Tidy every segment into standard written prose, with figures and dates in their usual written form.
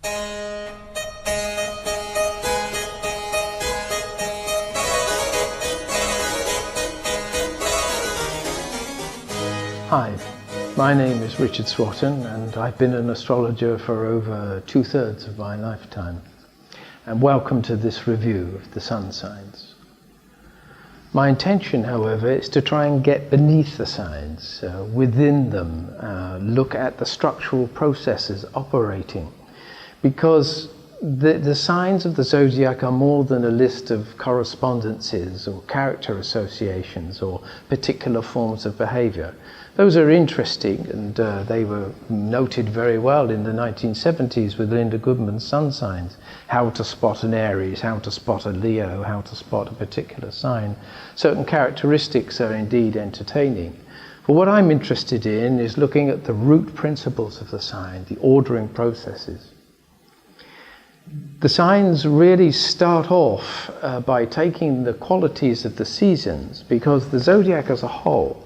Hi, my name is Richard Swatton and I've been an astrologer for over 2/3 of my lifetime. And welcome to this review of the sun signs. My intention, however, is to try and get beneath the signs, within them, look at the structural processes operating. Because the signs of the zodiac are more than a list of correspondences or character associations or particular forms of behaviour. Those are interesting, and they were noted very well in the 1970s with Linda Goodman's sun signs. How to spot an Aries, how to spot a Leo, how to spot a particular sign. Certain characteristics are indeed entertaining. But what I'm interested in is looking at the root principles of the sign, the ordering processes. The signs really start off by taking the qualities of the seasons, because the zodiac as a whole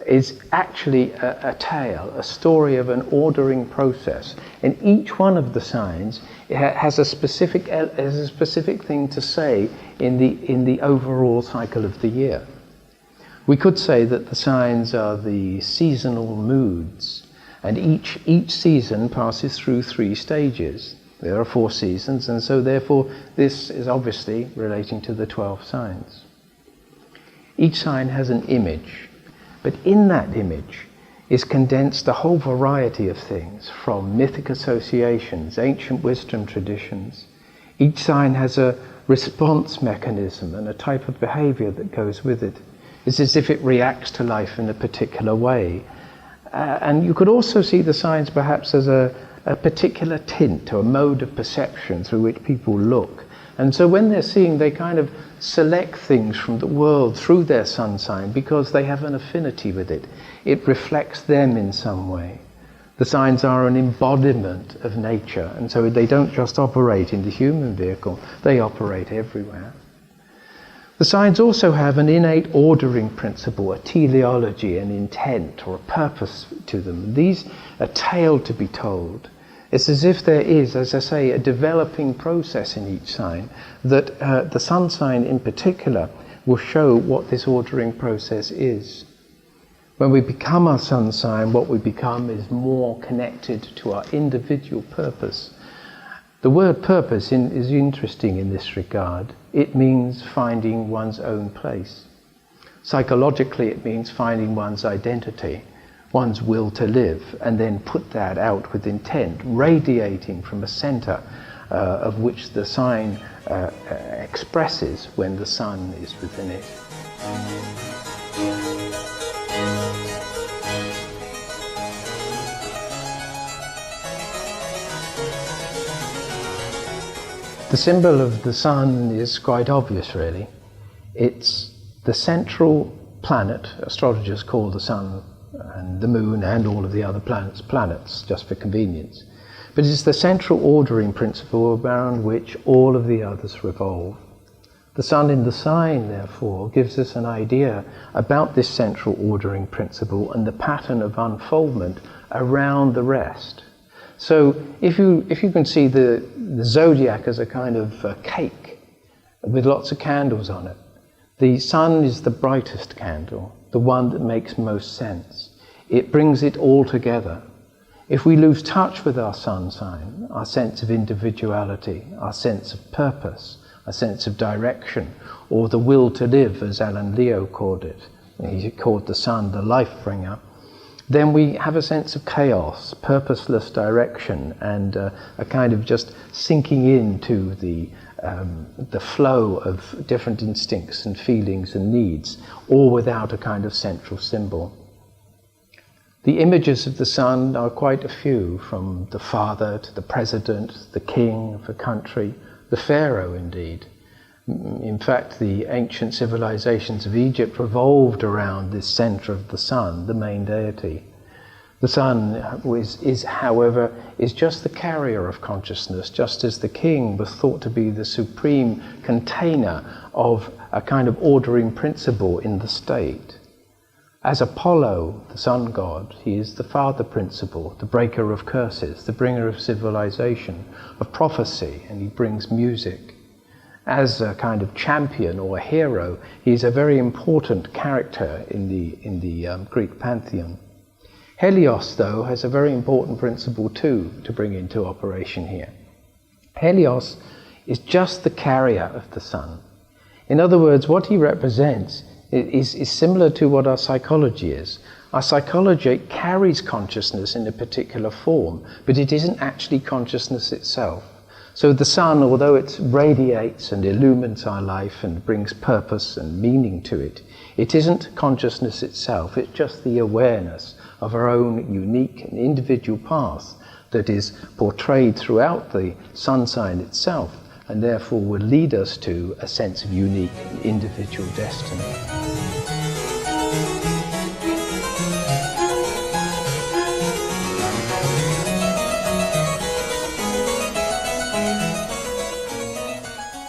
is actually a tale, a story of an ordering process. And each one of the signs has a specific thing to say in the overall cycle of the year. We could say that the signs are the seasonal moods, and each season passes through 3 stages. There are 4 seasons, and so therefore this is obviously relating to the 12 signs. Each sign has an image, but in that image is condensed a whole variety of things, from mythic associations, ancient wisdom traditions. Each sign has a response mechanism and a type of behaviour that goes with it. It's as if it reacts to life in a particular way. And you could also see the signs perhaps as a particular tint or a mode of perception through which people look. And so when they're seeing, they kind of select things from the world through their sun sign because they have an affinity with it. It reflects them in some way. The signs are an embodiment of nature, and so they don't just operate in the human vehicle, they operate everywhere. The signs also have an innate ordering principle, a teleology, an intent or a purpose to them. These are a tale to be told. It's as if there is, as I say, a developing process in each sign that the sun sign in particular will show what this ordering process is. When we become our sun sign, what we become is more connected to our individual purpose. The word purpose is interesting in this regard. It means finding one's own place. Psychologically, it means finding one's identity, one's will to live, and then put that out with intent, radiating from a centre of which the sign expresses when the sun is within it. The symbol of the sun is quite obvious, really. It's the central planet. Astrologers call the sun and the moon and all of the other planets, just for convenience. But it's the central ordering principle around which all of the others revolve. The sun in the sign, therefore, gives us an idea about this central ordering principle and the pattern of unfoldment around the rest. So if you can see the zodiac as a kind of cake with lots of candles on it, the sun is the brightest candle, the one that makes most sense. It brings it all together. If we lose touch with our sun sign, our sense of individuality, our sense of purpose, our sense of direction, or the will to live, as Alan Leo called it, he called the sun the life bringer, then we have a sense of chaos, purposeless direction, and a kind of just sinking into the flow of different instincts and feelings and needs, all without a kind of central symbol. The images of the sun are quite a few, from the father to the president, the king of a country, the pharaoh indeed. In fact, the ancient civilizations of Egypt revolved around this center of the sun, the main deity. The sun however, is just the carrier of consciousness, just as the king was thought to be the supreme container of a kind of ordering principle in the state. As Apollo, the sun god, he is the father principle, the breaker of curses, the bringer of civilization, of prophecy, and he brings music. As a kind of champion or a hero, he is a very important character in the Greek pantheon. Helios, though, has a very important principle too to bring into operation here. Helios is just the carrier of the sun. In other words, what he represents is similar to what our psychology is. Our psychology carries consciousness in a particular form, but it isn't actually consciousness itself. So the sun, although it radiates and illumines our life and brings purpose and meaning to it, it isn't consciousness itself, it's just the awareness of our own unique and individual path that is portrayed throughout the sun sign itself, and therefore will lead us to a sense of unique and individual destiny.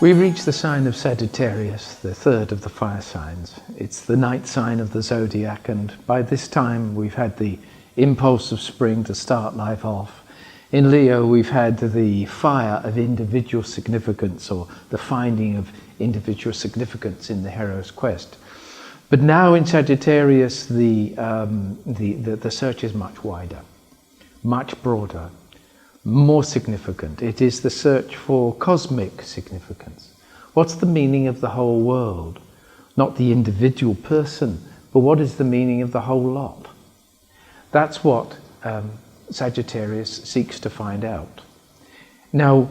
We reach the sign of Sagittarius, the third of the fire signs. It's the ninth sign of the zodiac, and by this time we've had the impulse of spring to start life off. In Leo, we've had the fire of individual significance, or the finding of individual significance in the hero's quest. But now in Sagittarius, the search is much wider, much broader, more significant. It is the search for cosmic significance. What's the meaning of the whole world? Not the individual person, but what is the meaning of the whole lot? That's what Sagittarius seeks to find out. Now,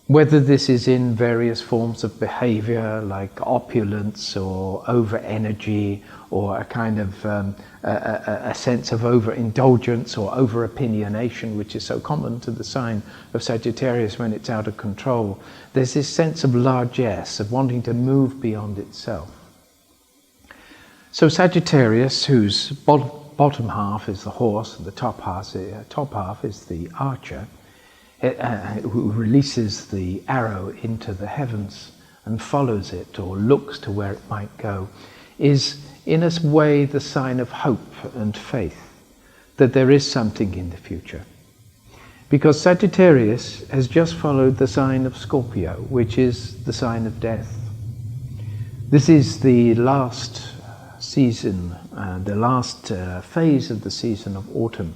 whether this is in various forms of behaviour like opulence or over-energy, or a kind of a sense of overindulgence or over-opinionation, which is so common to the sign of Sagittarius when it's out of control, there's this sense of largesse, of wanting to move beyond itself. So Sagittarius, whose bottom half is the horse and the top half is the archer, who releases the arrow into the heavens and follows it or looks to where it might go, is in a way the sign of hope and faith that there is something in the future. Because Sagittarius has just followed the sign of Scorpio, which is the sign of death. This is the last season, the last phase of the season of autumn.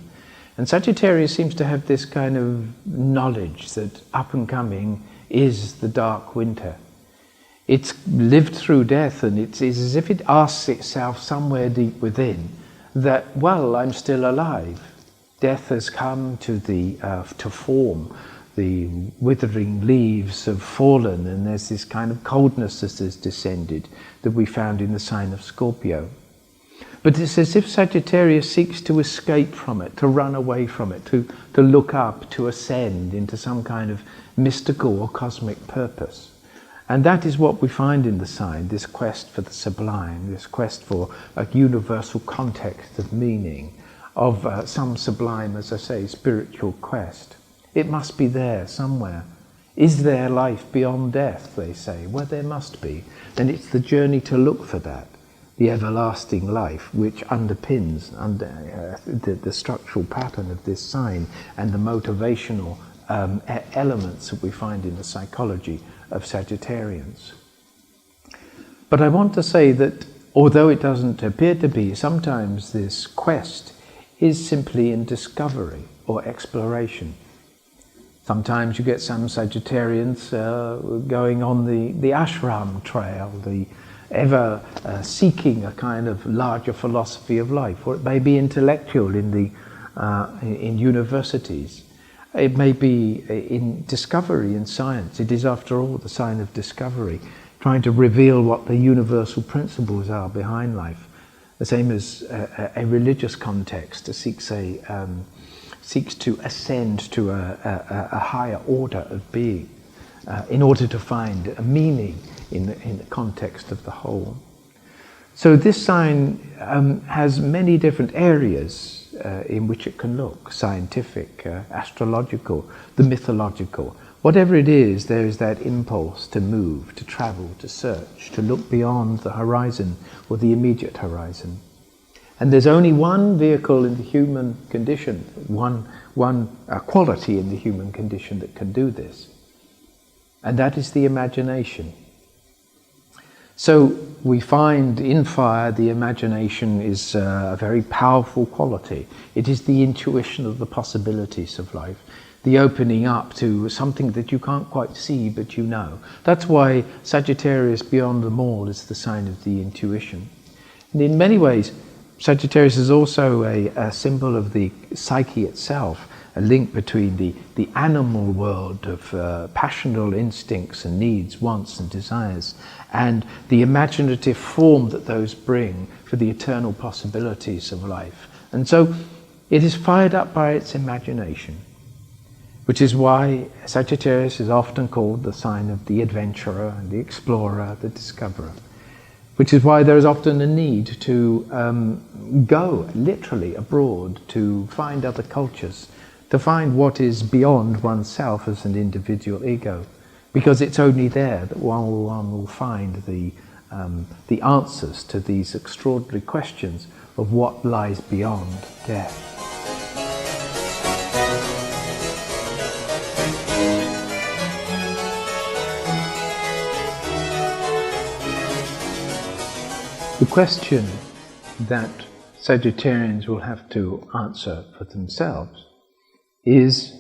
And Sagittarius seems to have this kind of knowledge that up and coming is the dark winter. It's lived through death, and it's as if it asks itself somewhere deep within that, well, I'm still alive. Death has come to form. The withering leaves have fallen, and there's this kind of coldness that has descended that we found in the sign of Scorpio. But it's as if Sagittarius seeks to escape from it, to run away from it, to look up, to ascend into some kind of mystical or cosmic purpose. And that is what we find in the sign, this quest for the sublime, this quest for a universal context of meaning, of some sublime, as I say, spiritual quest. It must be there somewhere. Is there life beyond death, they say? Well, there must be. And it's the journey to look for that, the everlasting life, which underpins the structural pattern of this sign and the motivational elements that we find in the psychology of Sagittarians. But I want to say that although it doesn't appear to be, sometimes this quest is simply in discovery or exploration. Sometimes you get some Sagittarians going on the ashram trail, the ever seeking a kind of larger philosophy of life, or it may be intellectual in universities. It may be in discovery in science. It is, after all, the sign of discovery, trying to reveal what the universal principles are behind life. The same as a religious context seeks to ascend to a higher order of being in order to find a meaning in the context of the whole. So this sign has many different areas in which it can look: scientific, astrological, the mythological. Whatever it is, there is that impulse to move, to travel, to search, to look beyond the horizon or the immediate horizon. And there's only one vehicle in the human condition, one quality in the human condition that can do this. And that is the imagination. So we find in fire the imagination is a very powerful quality. It is the intuition of the possibilities of life, the opening up to something that you can't quite see but you know. That's why Sagittarius beyond them all is the sign of the intuition. And in many ways, Sagittarius is also a symbol of the psyche itself, a link between the animal world of passional instincts and needs, wants and desires, and the imaginative form that those bring for the eternal possibilities of life. And so it is fired up by its imagination, which is why Sagittarius is often called the sign of the adventurer, the explorer, the discoverer. Which is why there is often a need to go literally abroad to find other cultures, to find what is beyond oneself as an individual ego, because it's only there that one will find the answers to these extraordinary questions of what lies beyond death. The question that Sagittarians will have to answer for themselves is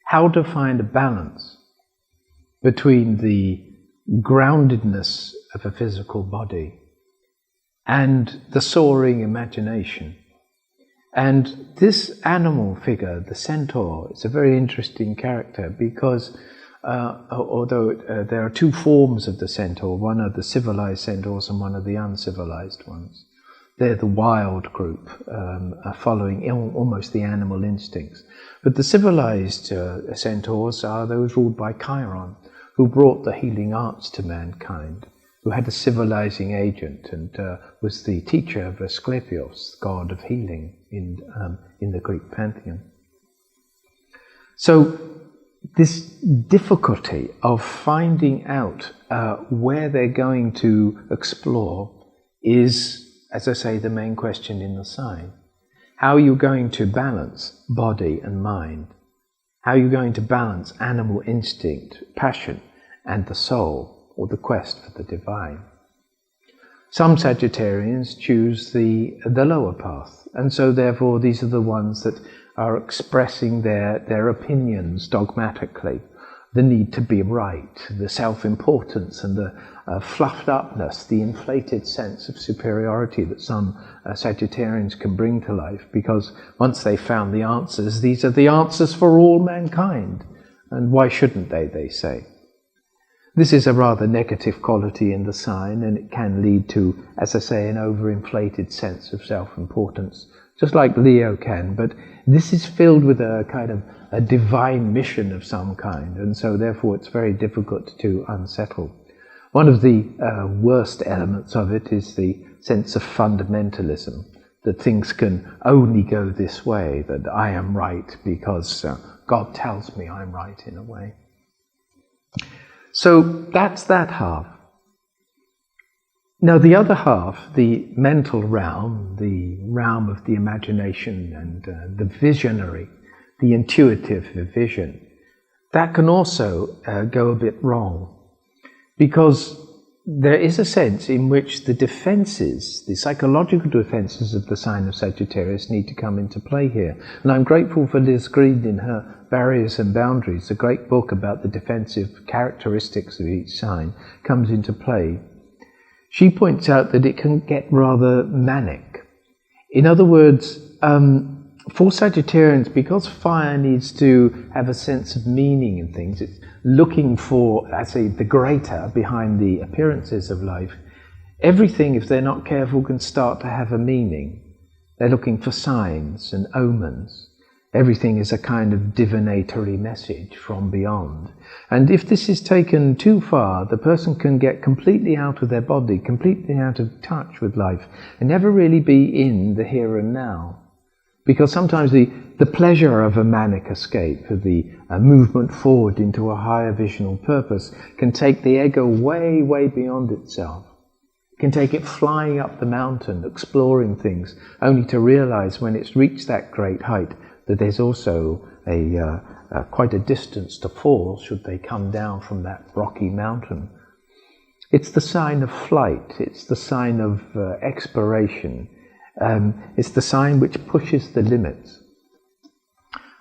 how to find a balance between the groundedness of a physical body and the soaring imagination. And this animal figure, the Centaur, is a very interesting character because although there are two forms of the Centaur, one are the civilized Centaurs and one are the uncivilized ones. They're the wild group, following almost the animal instincts. But the civilized Centaurs are those ruled by Chiron, who brought the healing arts to mankind, who had a civilizing agent and was the teacher of Asclepios, god of healing in the Greek pantheon. So this difficulty of finding out where they're going to explore is, as I say, the main question in the sign. How are you going to balance body and mind? How are you going to balance animal instinct, passion, and the soul, or the quest for the divine? Some Sagittarians choose the lower path, and so therefore these are the ones that are expressing their opinions dogmatically, the need to be right, the self-importance and the fluffed upness, the inflated sense of superiority that some Sagittarians can bring to life, because once they've found the answers, these are the answers for all mankind, and why shouldn't they say. This is a rather negative quality in the sign, and it can lead to, as I say, an overinflated sense of self-importance, just like Leo can, but this is filled with a kind of a divine mission of some kind, and so therefore it's very difficult to unsettle. One of the worst elements of it is the sense of fundamentalism, that things can only go this way, that I am right because God tells me I'm right in a way. So that's that half. Now the other half, the mental realm, the realm of the imagination and the visionary, the intuitive vision, that can also go a bit wrong, because there is a sense in which the defenses, the psychological defenses of the sign of Sagittarius need to come into play here. And I'm grateful for Liz Green in her Barriers and Boundaries, a great book about the defensive characteristics of each sign, comes into play. She points out that it can get rather manic. In other words, for Sagittarians, because fire needs to have a sense of meaning in things, it's looking for, I say, the greater behind the appearances of life. Everything, if they're not careful, can start to have a meaning. They're looking for signs and omens. Everything is a kind of divinatory message from beyond. And if this is taken too far, the person can get completely out of their body, completely out of touch with life, and never really be in the here and now. Because sometimes the pleasure of a manic escape, of the movement forward into a higher visional purpose, can take the ego way, way beyond itself. can take it flying up the mountain, exploring things, only to realize when it's reached that great height that there's also quite a distance to fall should they come down from that rocky mountain. It's the sign of flight, it's the sign of exploration, it's the sign which pushes the limits.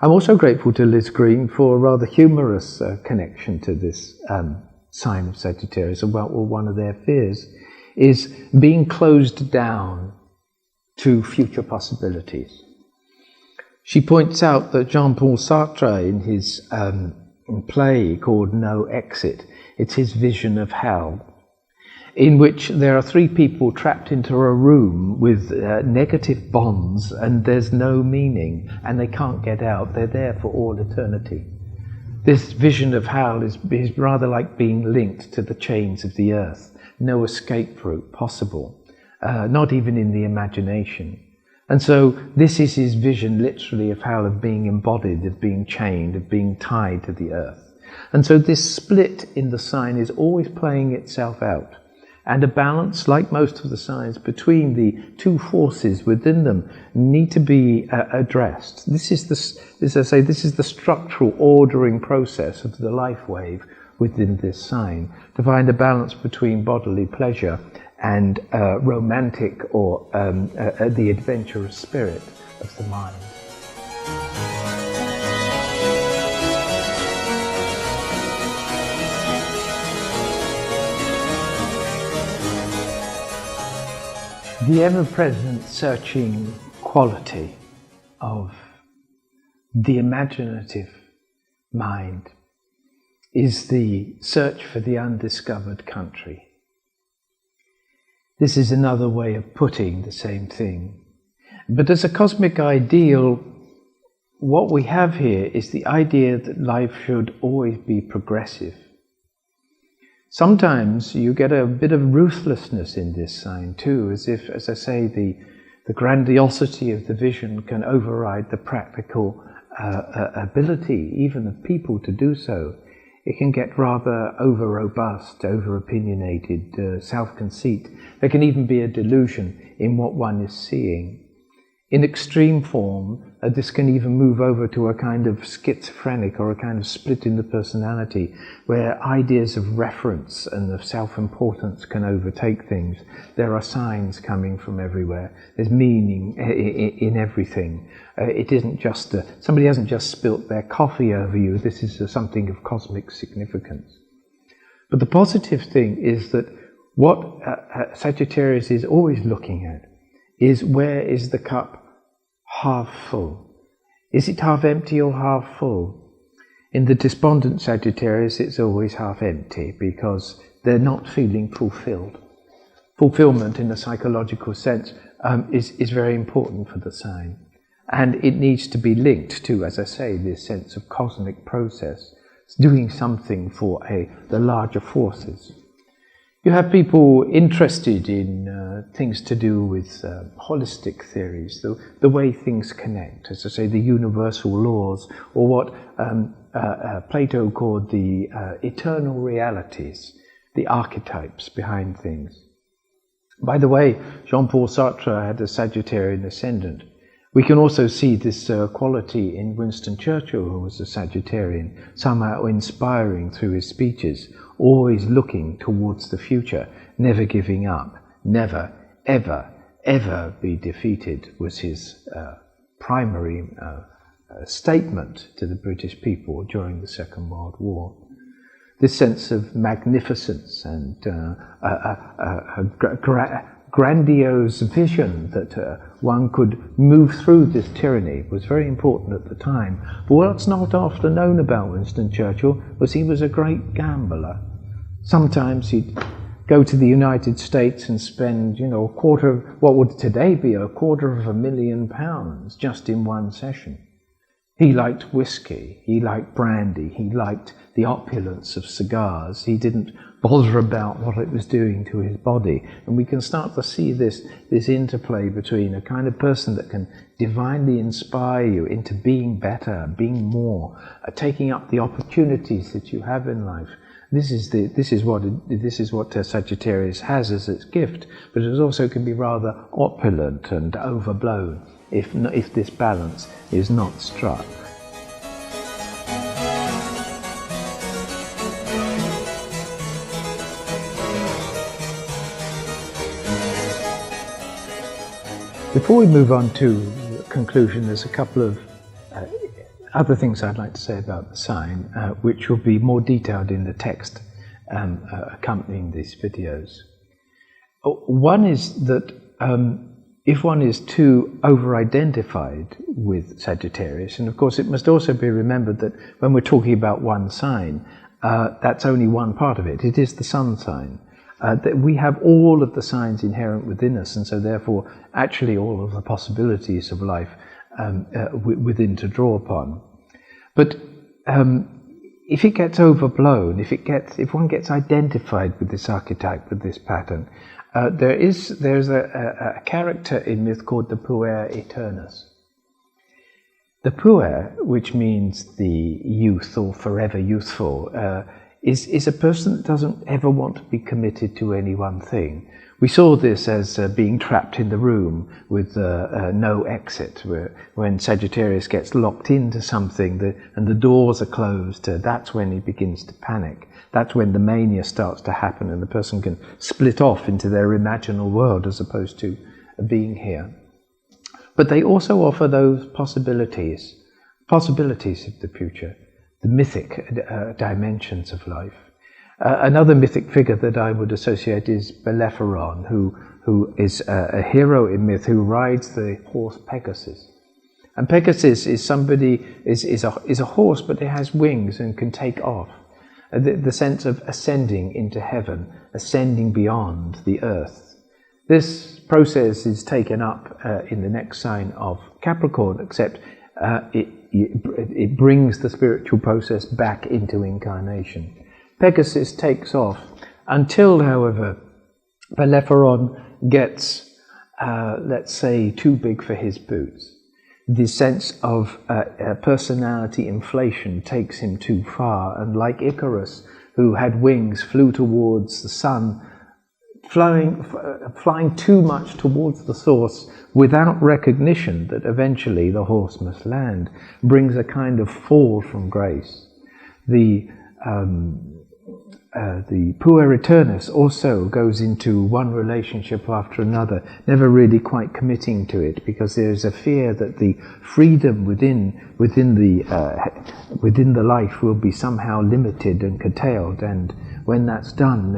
I'm also grateful to Liz Green for a rather humorous connection to this sign of Sagittarius. Well, one of their fears is being closed down to future possibilities. She points out that Jean-Paul Sartre, in his play called No Exit, it's his vision of hell, in which there are three people trapped into a room with negative bonds, and there's no meaning, and they can't get out. They're there for all eternity. This vision of hell is rather like being linked to the chains of the earth. No escape route possible, not even in the imagination. And so this is his vision, literally, of hell, of being embodied, of being chained, of being tied to the earth. And so this split in the sign is always playing itself out. And a balance, like most of the signs, between the two forces within them need to be addressed. This is the structural ordering process of the life wave within this sign, to find a balance between bodily pleasure and romantic or the adventurous spirit of the mind. The ever-present searching quality of the imaginative mind is the search for the undiscovered country. This is another way of putting the same thing. But as a cosmic ideal, what we have here is the idea that life should always be progressive. Sometimes you get a bit of ruthlessness in this sign too, as if, as I say, the grandiosity of the vision can override the practical ability, even of people, to do so. It can get rather over-robust, over-opinionated, self-conceit. There can even be a delusion in what one is seeing. In extreme form, this can even move over to a kind of schizophrenic or a kind of split in the personality, where ideas of reference and of self-importance can overtake things. There are signs coming from everywhere. There's meaning in everything. It isn't just somebody hasn't just spilt their coffee over you. This is something of cosmic significance. But the positive thing is that what Sagittarius is always looking at is, where is the cup half full? Is it half empty or half full? In the despondent Sagittarius, it's always half empty, because they're not feeling fulfilled. Fulfillment, in a psychological sense, is very important for the sign. And it needs to be linked to, as I say, this sense of cosmic process. It's doing something for the larger forces. You have people interested in things to do with holistic theories, the way things connect, as I say, the universal laws, or what Plato called the eternal realities, the archetypes behind things. By the way, Jean-Paul Sartre had a Sagittarian ascendant. We can also see this quality in Winston Churchill, who was a Sagittarian, somehow inspiring through his speeches, always looking towards the future, never giving up, never, ever, ever be defeated, was his primary statement to the British people during the Second World War. This sense of magnificence and grandiose vision that one could move through this tyranny was very important at the time. But what's not often known about Winston Churchill was he was a great gambler. Sometimes he'd go to the United States and spend, a quarter of what would today be £250,000 just in one session. He liked whiskey, he liked brandy, he liked the opulence of cigars. He didn't bother about what it was doing to his body. And we can start to see this interplay between a kind of person that can divinely inspire you into being better, being more, taking up the opportunities that you have in life, This is what Sagittarius has as its gift, but it also can be rather opulent and overblown if this balance is not struck. Before we move on to the conclusion, there's a couple of other things I'd like to say about the sign, which will be more detailed in the text accompanying these videos. One is that if one is too over-identified with Sagittarius, and of course it must also be remembered that when we're talking about one sign, that's only one part of it. It is the sun sign. That we have all of the signs inherent within us, and so therefore actually all of the possibilities of life within to draw upon. But if it gets overblown, if one gets identified with this archetype, with this pattern, there's a character in myth called the puer aeternus. The puer, which means the youth or forever youthful, is a person that doesn't ever want to be committed to any one thing. We saw this as being trapped in the room with no exit, when Sagittarius gets locked into something and the doors are closed, that's when he begins to panic. That's when the mania starts to happen and the person can split off into their imaginal world as opposed to being here. But they also offer those possibilities of the future, the mythic dimensions of life. Another mythic figure that I would associate is Bellerophon, who is a hero in myth who rides the horse Pegasus. And Pegasus is a horse, but it has wings and can take off. The sense of ascending into heaven, ascending beyond the earth. This process is taken up in the next sign of Capricorn, except it brings the spiritual process back into incarnation. Pegasus takes off until, however, Bellerophon gets, let's say, too big for his boots. The sense of personality inflation takes him too far, and like Icarus, who had wings, flew towards the sun, flying too much towards the source without recognition that eventually the horse must land, brings a kind of fall from grace. The puer aeternus also goes into one relationship after another, never really quite committing to it, because there is a fear that the freedom within the life will be somehow limited and curtailed, and when that's done,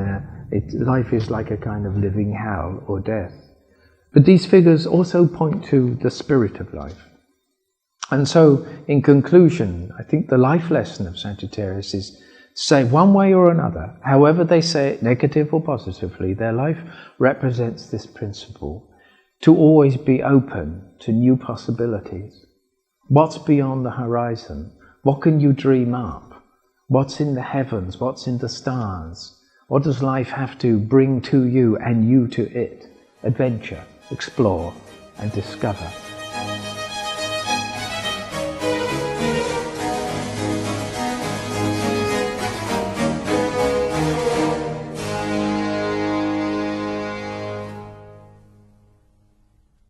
life is like a kind of living hell or death. But these figures also point to the spirit of life. And so, in conclusion, I think the life lesson of Sagittarius is, say one way or another, however they say it, negative or positively, their life represents this principle, to always be open to new possibilities. What's beyond the horizon? What can you dream up? What's in the heavens? What's in the stars? What does life have to bring to you and you to it? Adventure, explore, and discover.